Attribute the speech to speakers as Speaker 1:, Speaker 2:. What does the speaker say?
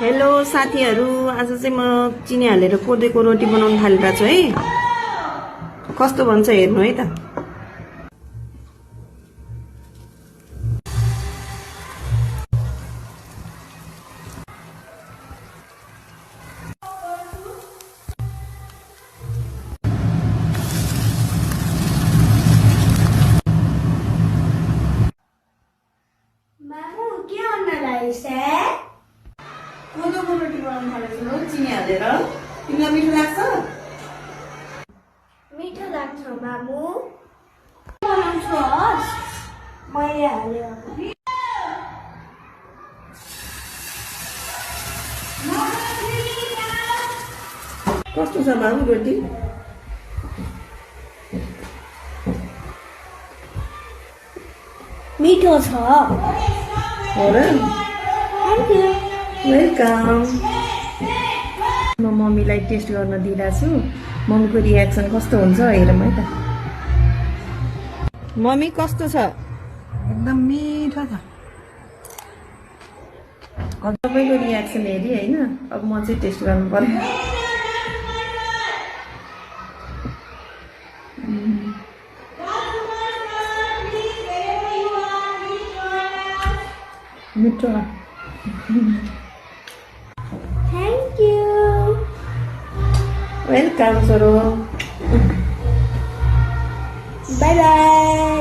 Speaker 1: Hello साथीहरू, आज चाहिँ म चिनी हालेर कोदोको रोटी बनाउन थालिरहेको छु है। कस्तो बन्छ हेर्नु है त।
Speaker 2: मामु के गर्न लाग्छ?
Speaker 1: कोदोको रोटी बनाउन थालेको छु चिनी हालेर। तिमीलाई मिठो लाग्छ?
Speaker 2: मिठो लाग्छ मामु। बनाउँछस्? मैले हाल्यो।
Speaker 1: कस्तो छ मामु रोटी?
Speaker 2: मिठो छ।
Speaker 1: हो र?
Speaker 2: Thank you.
Speaker 1: वेलकम। म मम्मीलाई टेस्ट गर्न दिइरहेको छु। मम्मीको रियाक्सन कस्तो हुन्छ हेरौँ है त। मम्मी कस्तो छ?
Speaker 3: एकदम मिठो छ।
Speaker 1: तपाईँको रियाक्सन हेरी होइन, अब म चाहिँ टेस्ट गर्नु पर्यो। मिठो।
Speaker 2: Thank you.
Speaker 1: वेलकम छोरो।
Speaker 2: By by.